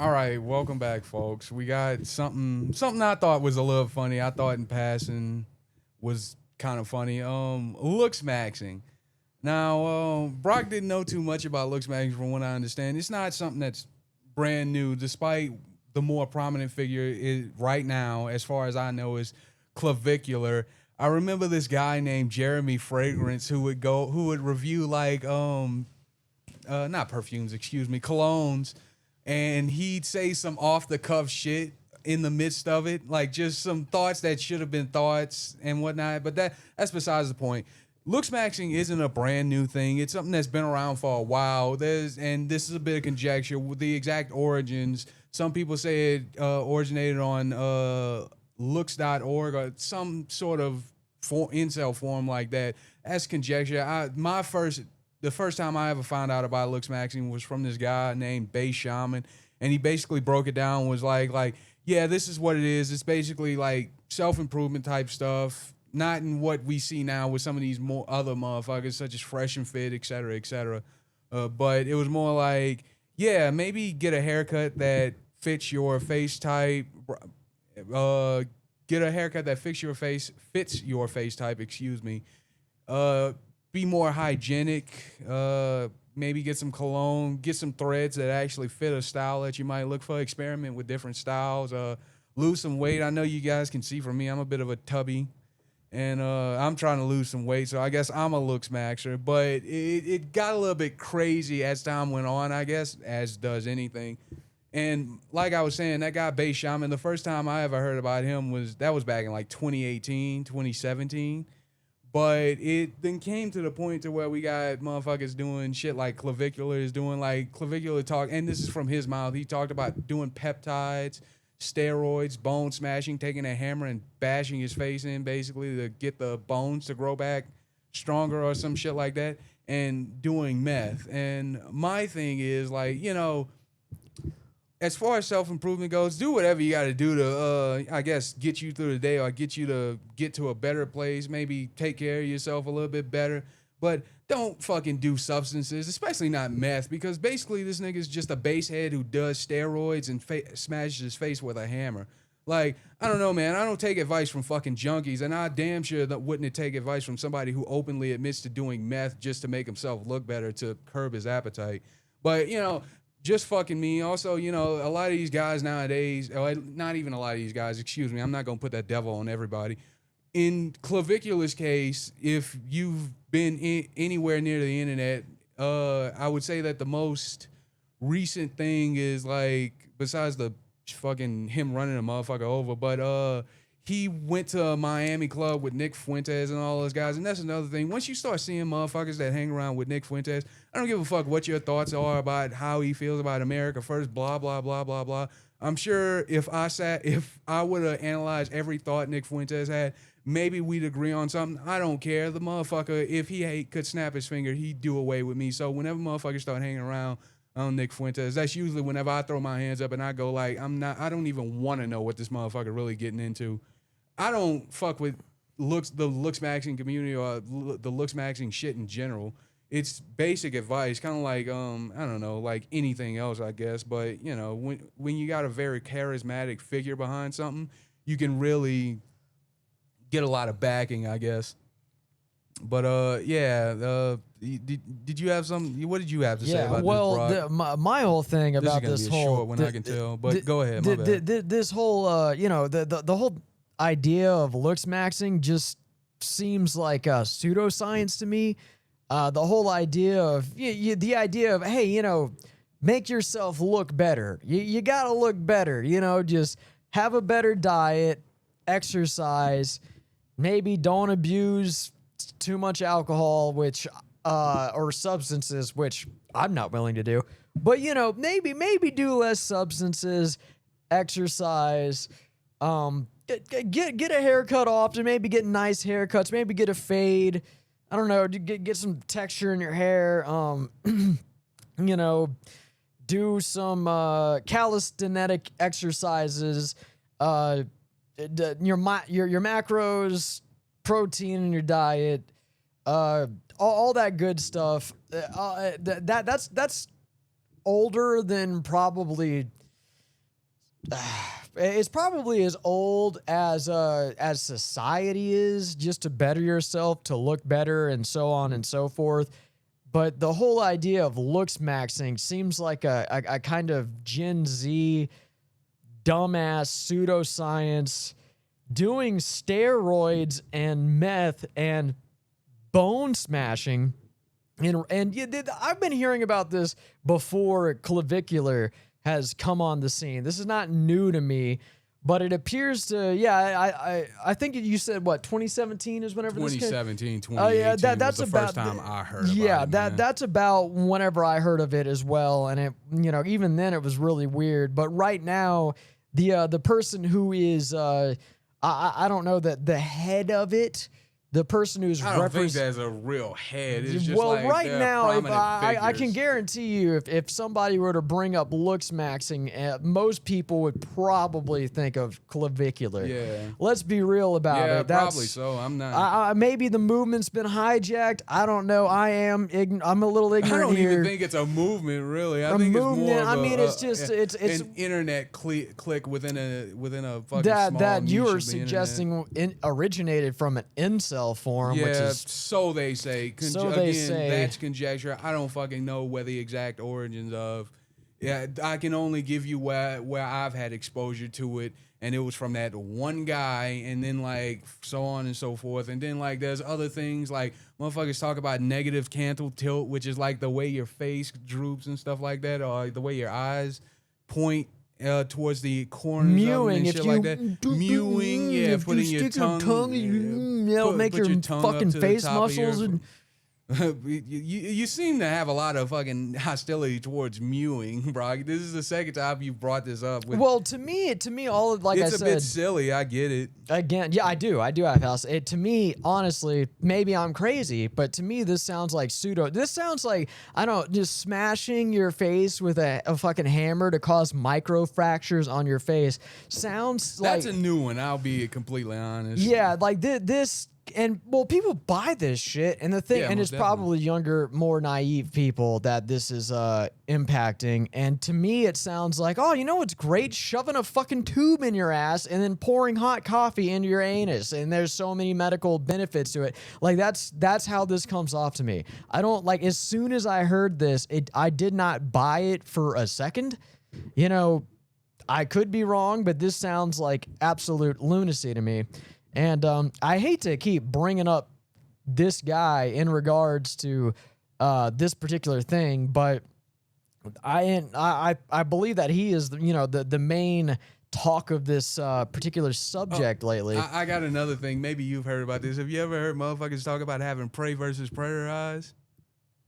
All right, welcome back, folks. We got something I thought was a little funny. I thought in passing was kind of funny. Looks maxing. Now, Brock didn't know too much about looks maxing from what I understand. It's not something that's brand new, despite the more prominent figure is right now, as far as I know, is clavicular. I remember this guy named Jeremy Fragrance who would review like not perfumes, excuse me, colognes, and he'd say some off the cuff shit in the midst of it, like just some thoughts that should have been thoughts and whatnot. But that's besides the point. Looks maxing isn't a brand new thing. It's something that's been around for a while. And this is a bit of conjecture with the exact origins. Some people say it originated on looks.org or some sort of incel forum like that. That's conjecture. The first time I ever found out about looks maxing was from this guy named Bay Shaman, and he basically broke it down. Was like, yeah, this is what it is. It's basically like self improvement type stuff, not in what we see now with some of these more other motherfuckers such as Fresh and Fit, et cetera, et cetera. But it was more like, yeah, maybe get a haircut that fits your face type. Get a haircut that fits your face type. Excuse me. Be more hygienic. Maybe get some cologne, get some threads that actually fit a style that you might look for. Experiment with different styles. Lose some weight. I know you guys can see from me, I'm a bit of a tubby, and I'm trying to lose some weight. So I guess I'm a looks maxer. But it got a little bit crazy as time went on. I guess as does anything. And like I was saying, that guy Bay Shaman, the first time I ever heard about him was back in like 2018, 2017. But it then came to the point to where we got motherfuckers doing shit like clavicular is doing like clavicular talk, and this is from his mouth. He talked about doing peptides, steroids, bone smashing, taking a hammer and bashing his face in basically to get the bones to grow back stronger or some shit like that, and doing meth. And my thing is like, as far as self improvement goes, do whatever you got to do to, I guess, get you through the day or get you to get to a better place. Maybe take care of yourself a little bit better, but don't fucking do substances, especially not meth, because basically this nigga's just a basehead who does steroids and smashes his face with a hammer. Like, I don't know, man. I don't take advice from fucking junkies, and I damn sure that wouldn't take advice from somebody who openly admits to doing meth just to make himself look better to curb his appetite. But just fucking me. Also, a lot of these guys nowadays, not even a lot of these guys, excuse me, I'm not going to put that devil on everybody. In Clavicular's case, if you've been anywhere near the internet, I would say that the most recent thing is like, besides the fucking him running a motherfucker over, but he went to a Miami club with Nick Fuentes and all those guys. And that's another thing. Once you start seeing motherfuckers that hang around with Nick Fuentes, I don't give a fuck what your thoughts are about how he feels about America first, blah, blah, blah, blah, blah. I'm sure if I would have analyzed every thought Nick Fuentes had, maybe we'd agree on something. I don't care. The motherfucker, if he could snap his finger, he'd do away with me. So whenever motherfuckers start hanging around on Nick Fuentes, that's usually whenever I throw my hands up and I go like, I don't even want to know what this motherfucker really getting into. I don't fuck with the looks maxing community or the looks maxing shit in general. It's basic advice, kind of like I don't know, like anything else, I guess. But when you got a very charismatic figure behind something, you can really get a lot of backing, I guess. But yeah, did you have some? What did you have to say about this, Brock? My whole thing about this is gonna be a short one, I can tell. But go ahead, my bad. This whole the whole idea of looks maxing just seems like pseudoscience to me. The whole idea of hey, make yourself look better. You gotta look better. Just have a better diet, exercise, maybe don't abuse too much alcohol, which or substances, which I'm not willing to do. But maybe do less substances, exercise, get a haircut often, maybe get nice haircuts, maybe get a fade. I don't know, get some texture in your hair. Do some calisthenic exercises. Your macros, protein in your diet, all that good stuff. That's older than probably It's probably as old as society is, just to better yourself, to look better, and so on and so forth. But the whole idea of looks maxing seems like a kind of Gen Z dumbass pseudoscience doing steroids and meth and bone smashing. And I've been hearing about this before clavicular has come on the scene. This is not new to me, but it appears to, I think you said what, 2017 is whenever this came? 2017, 2018 that's was the about first time I heard yeah, about it, man. that's about whenever I heard of it as well. And it, even then it was really weird. But right now, the person who is I don't know, the head of it, the person who's I don't think there's a real head. It's just well, like right now, if prominent I can figures. guarantee you, if somebody were to bring up looks maxing, most people would probably think of clavicular. Yeah. Let's be real about Yeah, it. probably so. I'm not. Maybe the movement's been hijacked. I don't know. I'm a little I ignorant don't here. even think it's a movement, really. I A think movement, it's more of I a, mean, it's just it's an internet click within a fucking small that you niche were of the internet. suggesting originated from an incel forum, which Yeah, is so they say. So they say. That's conjecture. I don't fucking know where the exact origins of. Yeah, I can only give you where I've had exposure to it, and it was from that one guy, and then like so on and so forth, and then like there's other things like motherfuckers talk about negative canthal tilt, which is like the way your face droops and stuff like that, or the way your eyes point. Towards the corners of them mewing. and If shit you like that. Mewing, yeah, if putting you your stick your tongue, it'll make put your tongue up fucking to the face top of your- muscles and. you seem to have a lot of fucking hostility towards mewing, Brock. This is the second time you brought this up. Well, to me, all like it's I a said bit silly. I get it. again. Yeah, I do have house. It to me, honestly, maybe I'm crazy, but to me, this sounds like pseudo. This sounds like I don't know, just smashing your face with a fucking hammer to cause micro fractures on your face. Sounds like That's a new one. I'll be completely honest. yeah, like this. And well, people buy this shit, and the thing, Yeah, and most it's definitely. probably younger, more naive people that this is impacting. And to me, it sounds like, oh, you know what's great? Shoving a fucking tube in your ass and then pouring hot coffee into your anus. And there's so many medical benefits to it. Like that's how this comes off to me. I don't like. As soon as I heard this, I did not buy it for a second. You know, I could be wrong, but this sounds like absolute lunacy to me. And I hate to keep bringing up this guy in regards to this particular thing, but I believe that he is the main talk of this particular subject lately. I got another thing. Maybe you've heard about this. Have you ever heard motherfuckers talk about having prey versus predator eyes?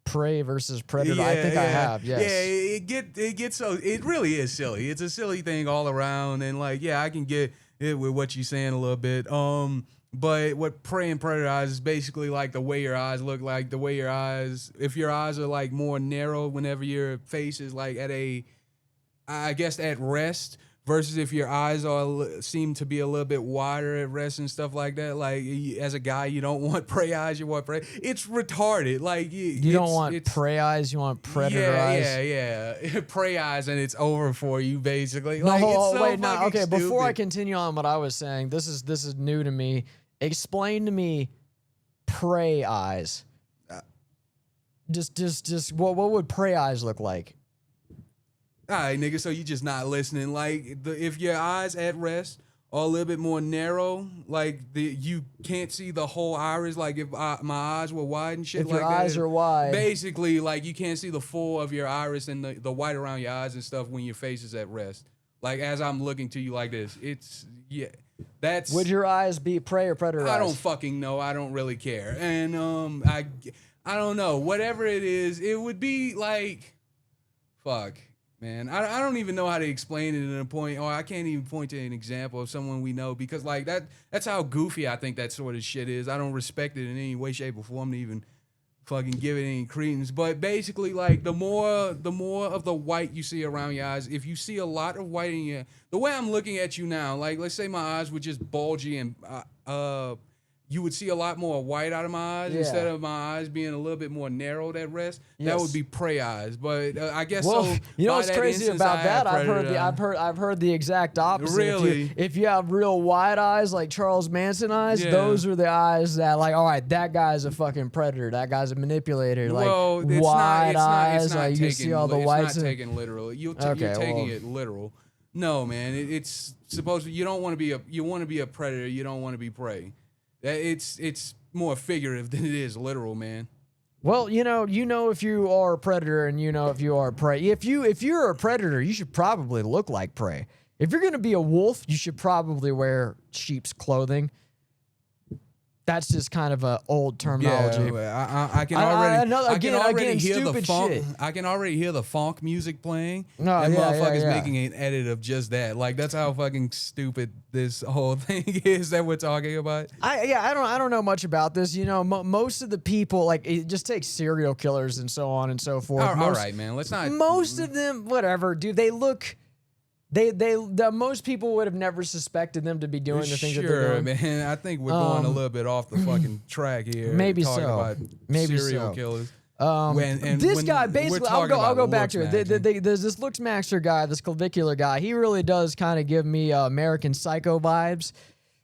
Prey versus predator. I think I have. Yes. Yeah, it gets so it really is silly. It's a silly thing all around, and like yeah, I can get it with what you're saying a little bit. But what prey and predator eyes is basically like the way your eyes look, like the way your eyes. If your eyes are like more narrow, whenever your face is like I guess at rest. Versus if your eyes seem to be a little bit wider at rest and stuff like that. Like as a guy, you don't want prey eyes. You want prey. It's retarded. Like you don't want prey eyes. You want predator eyes. Yeah. Prey eyes, and it's over for you basically. No, Like it's so wait, no. fucking Okay, before I stupid. continue on what I was saying, this is new to me. Explain to me prey eyes. Just what would prey eyes look like? All right, nigga. So you just not listening. Like if your eyes at rest are a little bit more narrow, like you can't see the whole iris. Like if my eyes were wide and shit. If like your that, eyes are wide. basically like you can't see the full of your iris and the white around your eyes and stuff when your face is at rest. Like as I'm looking to you like this, it's yeah. That's Would your eyes be prey or predator I eyes? don't fucking know. I don't really care. And I don't know. Whatever it is, it would be like fuck. Man, I don't even know how to explain it in a point, or I can't even point to an example of someone we know because like that's how goofy I think that sort of shit is. I don't respect it in any way, shape, or form to even fucking give it any credence. But basically, like the more of the white you see around your eyes, if you see a lot of white in your, the way I'm looking at you now, like let's say my eyes were just bulgy and you would see a lot more white out of my eyes Yeah. instead of my eyes being a little bit more narrowed at rest. That Yes. would be prey eyes. But I guess Well, so. you know by what's that crazy instance, about I that? have I've heard the exact opposite. Really? If you have real wide eyes like Charles Manson eyes, Yeah. those are the eyes that like, all right, that guy's a fucking predator. That guy's a manipulator. Like well, it's wide not, eyes, it's not like you taken, can see all the it's whites. not taken literal. You're taking it literal. No, man, it's supposed to. You don't want to be you want to be a predator. You don't want to be prey. It's more figurative than it is literal, man. Well, you know if you are a predator and you know if you are prey. If you're a predator, you should probably look like prey. If you're gonna be a wolf, you should probably wear sheep's clothing. That's just kind of a old terminology. Yeah, I can already. I can already hear the stupid funk. shit. I can already hear the funk music playing. No, and yeah, motherfuckers yeah. making an edit of just that. Like that's how fucking stupid this whole thing is that we're talking about. I don't know much about this. You know, most of the people, like, it just takes serial killers and so on and so forth. All right, man. Let's not. Most of them, whatever, dude. They look. Most people would have never suspected them to be doing the things that they're doing. Man. I think we're going a little bit off the fucking track here. Maybe talking so. About Maybe serial so. killers. This guy basically, I'll go back to it. Looks There's this looks maxer guy, this clavicular guy. He really does kind of give me American Psycho vibes.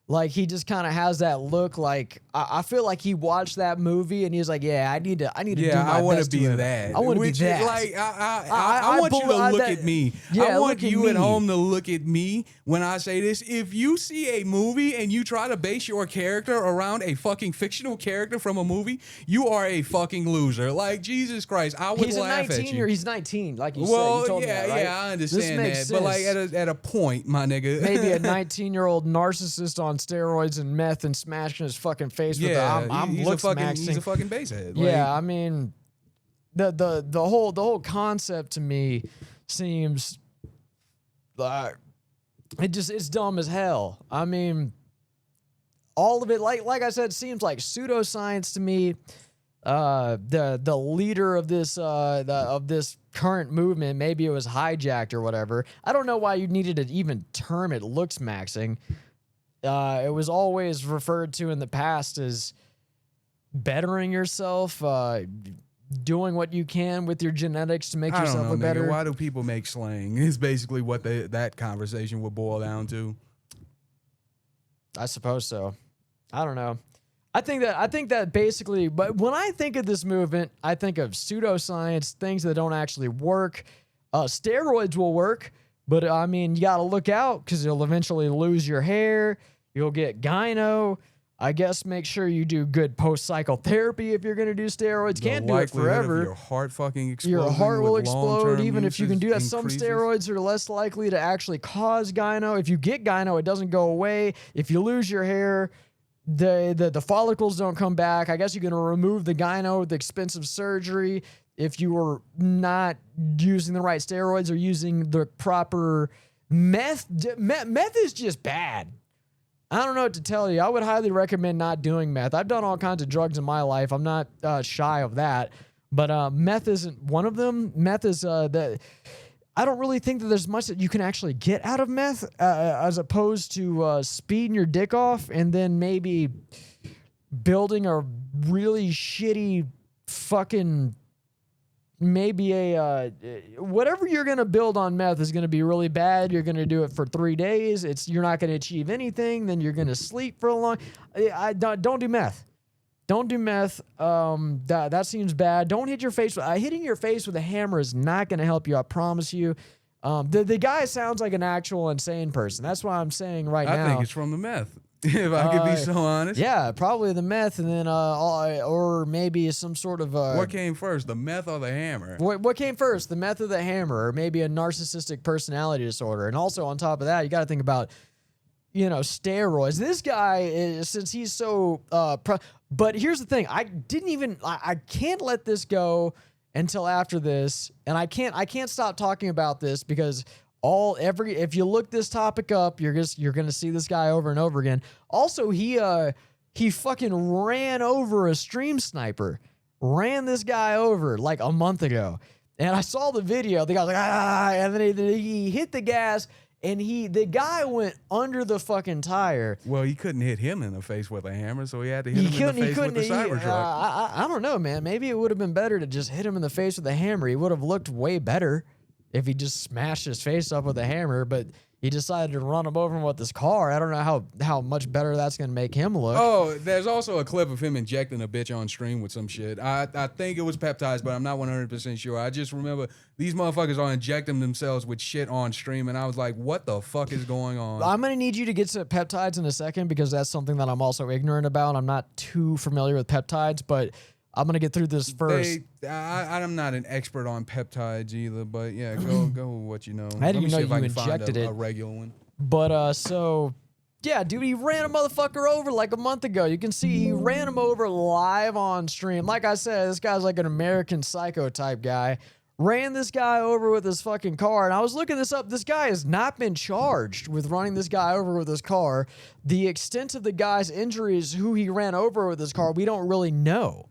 Like he just kind of has that look. Like I feel like he watched that movie and he was like, "Yeah, I need to do my I want to best be to that. I want to be that." Like I want you to look at me. Yeah, I want look at you at me. home to look at me when I say this. If you see a movie and you try to base your character around a fucking fictional character from a movie, you are a fucking loser. Like Jesus Christ, I would He's laugh at you. he's 19, like you Well, said. You told me yeah, that, right? yeah, I This understand that. makes But like sense. at a point, my nigga. Maybe a 19-year-old narcissist on steroids and meth and smashing his fucking face with I'm he's looks a fucking maxing. he's a fucking basehead. Yeah, I mean, the whole concept to me seems like it's dumb as hell. I mean, all of it, like I said, seems like pseudoscience to me. The leader of this current movement, maybe it was hijacked or whatever. I don't know why you needed to even term it looks maxing. It was always referred to in the past as bettering yourself, doing what you can with your genetics to make I yourself don't know, look nigga. better. Why do people make slang? Is basically what that conversation would boil down to. I suppose so. I don't know. I think that basically, but when I think of this movement, I think of pseudoscience, things that don't actually work. Steroids will work, but I mean, you got to look out because you'll eventually lose your hair. You'll get gyno. I guess make sure you do good post-cycle therapy if you're going to do steroids. Can't do it forever. Your heart fucking exploding. Your heart will with explode long-term even if you can do that. usage Some increases. steroids are less likely to actually cause gyno. If you get gyno, it doesn't go away. If you lose your hair, the follicles don't come back. I guess you're going to remove the gyno with expensive surgery if you were not using the right steroids or using the proper meth. Meth is just bad. I don't know what to tell you. I would highly recommend not doing meth. I've done all kinds of drugs in my life. I'm not shy of that. But meth isn't one of them. Meth is I don't really think that there's much that you can actually get out of meth as opposed to speeding your dick off and then maybe building a really shitty fucking maybe whatever you're going to build on meth is going to be really bad. You're going to do it for 3 days. You're not going to achieve anything. Then you're going to sleep for a long. Don't do meth. Don't do meth. That seems bad. Don't hit your face. Hitting your face with a hammer is not going to help you. I promise you. The guy sounds like an actual insane person. That's why I'm saying now. I think it's from the meth. If I could be so honest. Yeah, probably the meth, and then or maybe some sort of what came first, the meth or the hammer? What came first, the meth or the hammer, or maybe a narcissistic personality disorder? And also on top of that, you got to think about steroids. This guy since he's so but here's the thing, I can't let this go until after this, and I can't stop talking about this because if you look this topic up, you're gonna see this guy over and over again. Also, he fucking ran over a stream sniper, ran this guy over like a month ago, and I saw the video. The guy's like and then he hit the gas, and the guy went under the fucking tire. Well, he couldn't hit him in the face with a hammer, so he had to hit him in the face with the Cybertruck. I don't know, man. Maybe it would have been better to just hit him in the face with a hammer. He would have looked way better if he just smashed his face up with a hammer, but he decided to run him over with his car. I don't know how much better that's going to make him look. Oh, there's also a clip of him injecting a bitch on stream with some shit. I think it was peptides, but I'm not 100% sure. I just remember these motherfuckers are injecting themselves with shit on stream, and I was like, what the fuck is going on? I'm going to need you to get to peptides in a second because that's something that I'm also ignorant about. I'm not too familiar with peptides, but I'm going to get through this first. I'm not an expert on peptides either, but yeah, go with what you know. I didn't even know you injected it. A regular one. But, so, yeah, dude, he ran a motherfucker over like a month ago. You can see he ran him over live on stream. Like I said, this guy's like an American Psycho type guy. Ran this guy over with his fucking car. And I was looking this up. This guy has not been charged with running this guy over with his car. The extent of the guy's injuries, who he ran over with his car, we don't really know.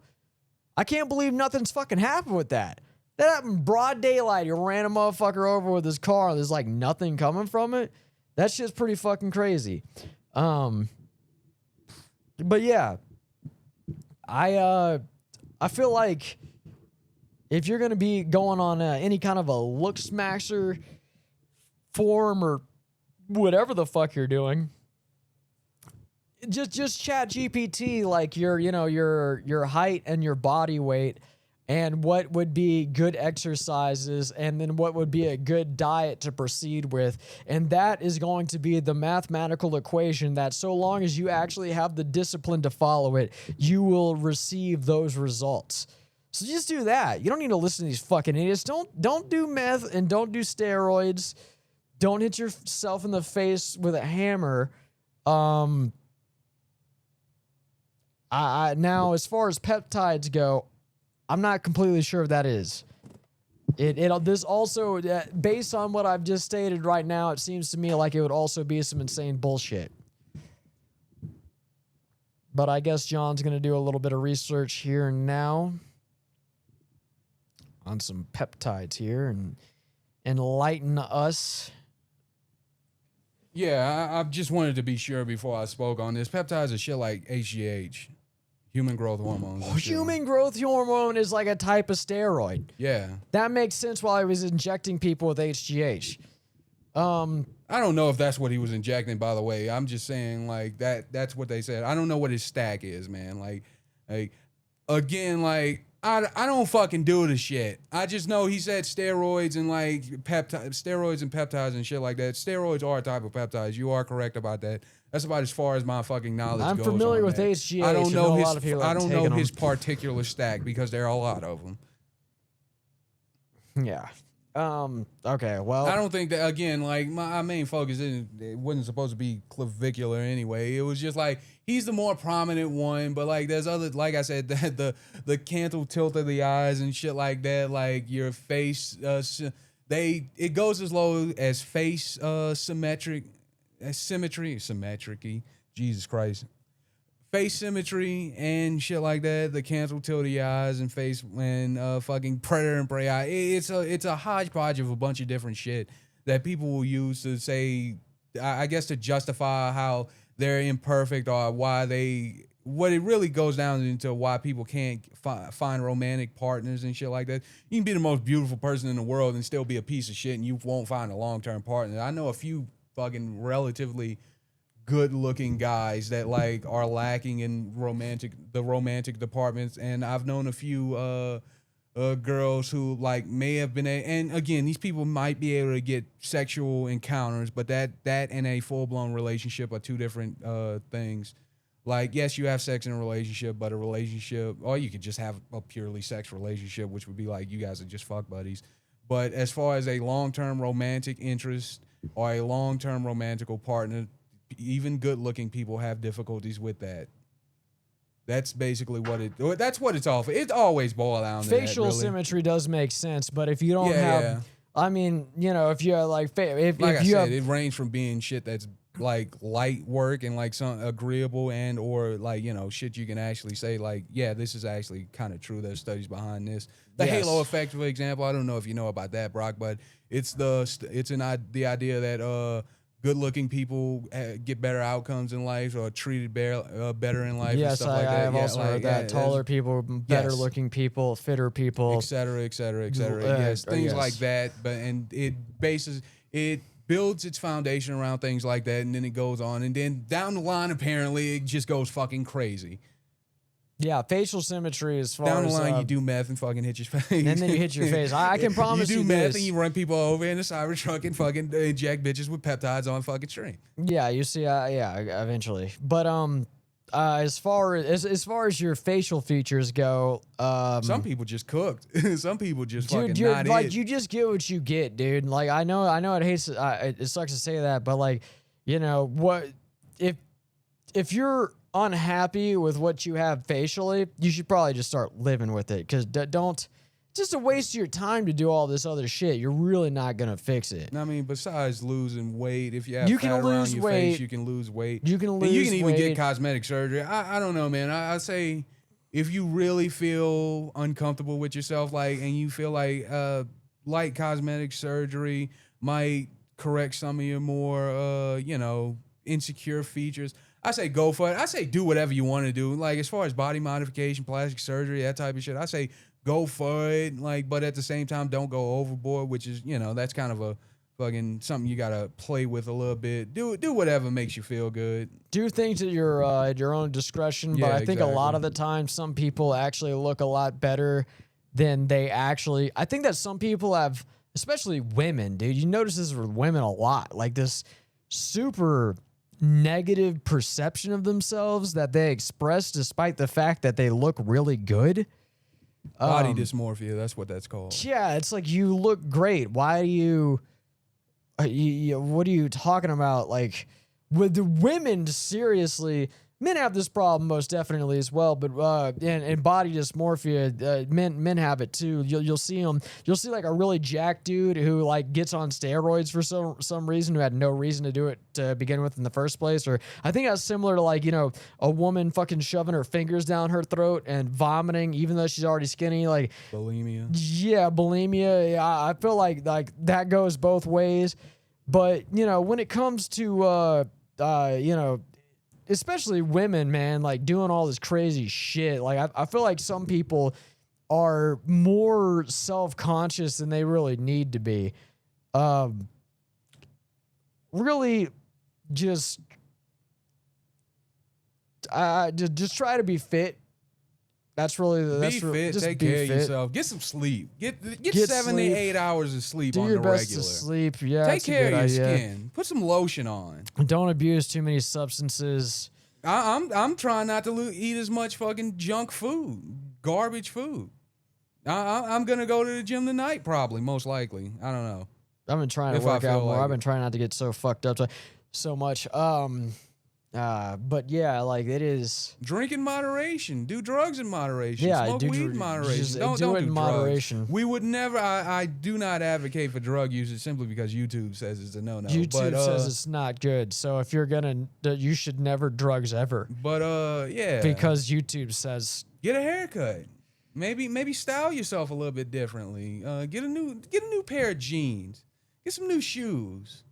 I can't believe nothing's fucking happened with that. That happened broad daylight. He ran a motherfucker over with his car. There's like nothing coming from it. That shit's pretty fucking crazy. But yeah, I feel like if you're gonna be going on any kind of a look smasher form or whatever the fuck you're doing, just chat GPT like your height and your body weight and what would be good exercises and then what would be a good diet to proceed with. And that is going to be the mathematical equation that so long as you actually have the discipline to follow it, you will receive those results. So just do that. You don't need to listen to these fucking idiots. Don't do meth and don't do steroids. Don't hit yourself in the face with a hammer. Now, as far as peptides go, I'm not completely sure if that is. This also, based on what I've just stated right now, it seems to me like it would also be some insane bullshit. But I guess John's going to do a little bit of research here now on some peptides here and enlighten us. Yeah, I just wanted to be sure before I spoke on this. Peptides are shit like HGH. Human growth hormone. Human growth hormone is like a type of steroid. Yeah. That makes sense while I was injecting people with HGH. I don't know if that's what he was injecting, by the way. I'm just saying, like, that's what they said. I don't know what his stack is, man. Like again, like, I don't fucking do the shit. I just know he said steroids and like steroids and peptides and shit like that. Steroids are a type of peptides. You are correct about that. That's about as far as my fucking knowledge goes. I'm familiar with that. HGH. I don't know his particular stack because there are a lot of them. Yeah. Okay. Well, I don't think that, again, like my main focus it wasn't supposed to be clavicular anyway. It was just like he's the more prominent one, but like there's other, like I said, the canthal tilt of the eyes and shit like that. Like your face, it goes as low as face symmetry. Jesus Christ. Face symmetry and shit like that, the canthal tilt of the eyes and face and fucking predator and prey eye. It's a hodgepodge of a bunch of different shit that people will use to say, I guess, to justify how they're imperfect or what it really goes down into why people can't find romantic partners and shit like that. You can be the most beautiful person in the world and still be a piece of shit and you won't find a long-term partner. I know a few fucking relatively good-looking guys that like are lacking in the romantic departments, and I've known a few girls who like may have been and again, these people might be able to get sexual encounters, but that and a full-blown relationship are two different things. Like, yes, you have sex in a relationship, but a relationship, or you could just have a purely sex relationship, which would be like you guys are just fuck buddies. But as far as a long-term romantic interest or a long-term romantical partner, even good-looking people have difficulties with that. That's basically that's what it's all for. It always boils down to facial that, really. symmetry does make sense, but if you don't have, I mean, if you're like, if I you said, it ranges from being shit that's like light work and like some agreeable and or like, you know, shit you can actually say like, yeah, this is actually kind of true. There's studies behind this. The Yes. halo effect, for example, I don't know if you know about that, Brock, but it's the idea that good looking people get better outcomes in life or treated better in life and Yes, stuff like that. I've also heard that. Taller people, better looking people, fitter people, et cetera, et cetera, et cetera. Uh, Yes, things yes. like that. But and it builds its foundation around things like that, and then it goes on, and then down the line, apparently, it just goes fucking crazy. Yeah, facial symmetry as far Down the as line, you do meth and fucking hit your face. and then you hit your face. I can promise you you do meth this. and you run people over in a Cybertruck and fucking inject bitches with peptides on fucking stream. Yeah, you see, yeah, eventually. But as far as your facial features go, Some people just cooked. Some people just fucking dude, you're not like it. you just get what you get, dude. Like I know it sucks to say that, but like, you know what, if you're unhappy with what you have facially, you should probably just start living with it, because don't. It's just a waste of your time to do all this other shit. You're really not gonna fix it. I mean, besides losing weight, if you have You fat can around lose your weight. face, you can lose weight. You can And lose you can even weight. get cosmetic surgery. I don't know, man. I say if you really feel uncomfortable with yourself, like, and you feel like light cosmetic surgery might correct some of your more, you know, insecure features, I say go for it. I say do whatever you want to do. Like, as far as body modification, plastic surgery, that type of shit, I say go for it. Like, but at the same time, don't go overboard, which is, you know, that's kind of a fucking something you gotta play with a little bit. Do whatever makes you feel good. Do things at your own discretion, but Yeah, I think a lot exactly. of the time some people actually look a lot better than they actually. I think that some people have, especially women, dude. You notice this with women a lot, like this super negative perception of themselves that they express despite the fact that they look really good. Body dysmorphia, that's what that's called. Yeah, it's like, you look great. Why do you what are you talking about? Like, with the women, seriously, men have this problem most definitely as well, but and body dysmorphia, men have it too. You'll see them. You'll see like a really jacked dude who like gets on steroids for some reason, who had no reason to do it to begin with in the first place. Or I think that's similar to, like, you know, a woman fucking shoving her fingers down her throat and vomiting even though she's already skinny. Like, Bulimia. yeah, bulimia. Yeah, I feel like that goes both ways. But, you know, when it comes to you know, especially women, man, like doing all this crazy shit. Like, I feel like some people are more self-conscious than they really need to be. Really, just try to be fit. That's really Be fit, just take be care of fit. yourself. Get some sleep. Get 7 sleep. to 8 hours of sleep Do on your the best regular. to sleep. Yeah, Take that's a care of good your idea. skin. Put some lotion on. Don't abuse too many substances. I'm trying not to eat as much fucking junk food, garbage food. I'm gonna go to the gym tonight, probably, most likely. I don't know. I've been trying to If I work feel out more. like I've been it. trying not to get so fucked up so much. But yeah, like, it is. Drink in moderation. Do drugs in moderation. Yeah, Smoke do weed dr- in moderation. just Don't do do it in drugs. moderation. We would never. I do not advocate for drug usage simply because YouTube says it's a no-no. YouTube but, says it's not good. So if you're you should never drugs ever, But yeah. because YouTube says. Get a haircut. Maybe style yourself a little bit differently. Get a new pair of jeans. Get some new shoes.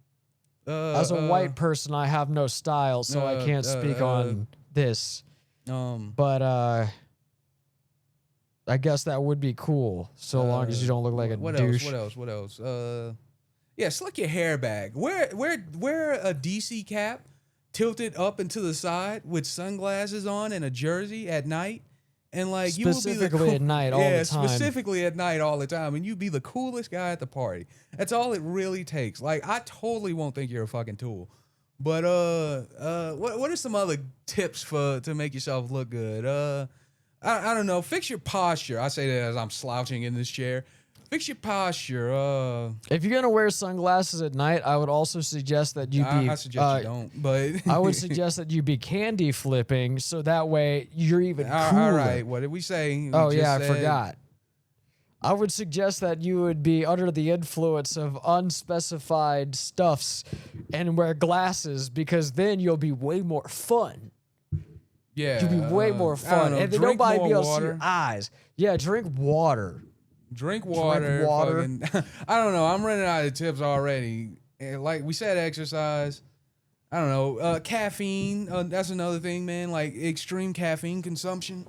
As a white person, I have no style, so I can't speak on this. But I guess that would be cool, so long as you don't look like a douche. What else? Yeah, slick your hair back. Wear a DC cap tilted up and to the side with sunglasses on and a jersey at night. And like, you will be Specifically at night all the time. Specifically at night all the time, and you'd be the coolest guy at the party. That's all it really takes. Like, I totally won't think you're a fucking tool. But what are some other tips to make yourself look good? I don't know. Fix your posture. I say that as I'm slouching in this chair. Fix your posture. If you're gonna wear sunglasses at night, I would also suggest that you be. I suggest you don't. But I would suggest that you be candy flipping, so that way you're even cooler. all right. What did we say? Oh yeah, I forgot. I would suggest that you would be under the influence of unspecified stuffs and wear glasses, because then you'll be way more fun. Yeah, You'll be way more I don't fun, know, and then drink nobody more be able to see water. your eyes. Yeah, drink water. Drink water. water. Fucking, I don't know. I'm running out of tips already. Like we said, exercise. I don't know. Caffeine. That's another thing, man. Like extreme caffeine consumption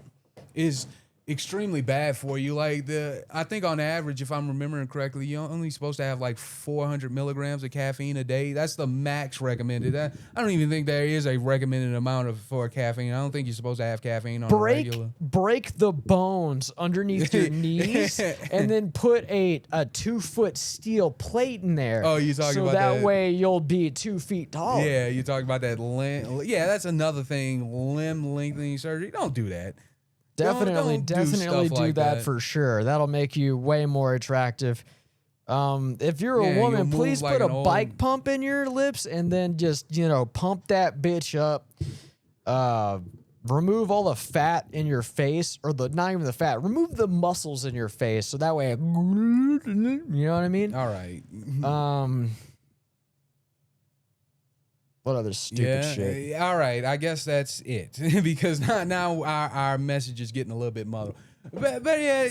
is extremely bad for you. Like I think on average, if I'm remembering correctly, you're only supposed to have like 400 milligrams of caffeine a day. That's the max recommended. I don't even think there is a recommended amount for caffeine. I don't think you're supposed to have caffeine on a regular. Break the bones underneath your knees, and then put a 2-foot steel plate in there. Oh, you talking about that that? way you'll be 2 feet taller. Yeah, you're talking about that limb. Yeah, that's another thing. Limb lengthening surgery. Don't do that. Definitely Don't do stuff like that for sure. That'll make you way more attractive. If you're a Yeah, woman, you'll move please like put an a old- bike pump in your lips, and then just, pump that bitch up. Remove all the fat in your face, or not even the fat. Remove the muscles in your face, so that way, you know what I mean? All right. What other stupid shit? All right. I guess that's it because now our message is getting a little bit muddled. But yeah,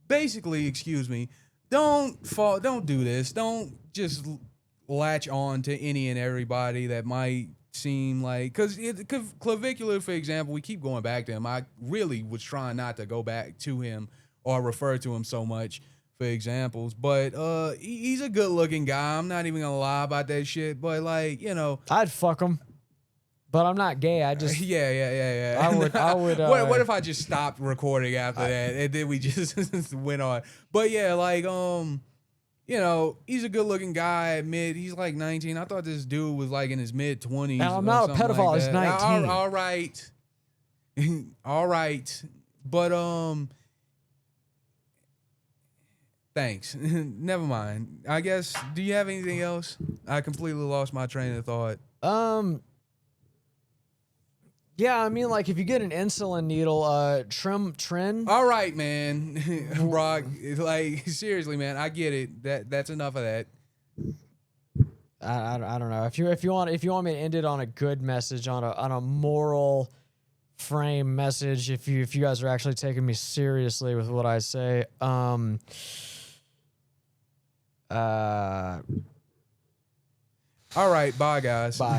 basically, excuse me. Don't do this. Don't just latch on to any and everybody that might seem like, because clavicular, for example, we keep going back to him. I really was trying not to go back to him or refer to him so much for examples, but he's a good looking guy. I'm not even gonna lie about that shit, but like, I'd fuck him, but I'm not gay. I just yeah. I would. What if I just stopped recording after that and then we just went on? But yeah, like he's a good looking guy. He's like 19. I thought this dude was like in his mid 20s. Now, I'm not a pedophile. He's 19. All right, all right, but thanks. Never mind. I guess. Do you have anything else? I completely lost my train of thought. Yeah, I mean, like, if you get an insulin needle, trim. All right, man. Brock, like, seriously, man, I get it. That's enough of that. I don't know. If you want me to end it on a good message, on a moral frame message, if you guys are actually taking me seriously with what I say, all right, bye guys. Bye.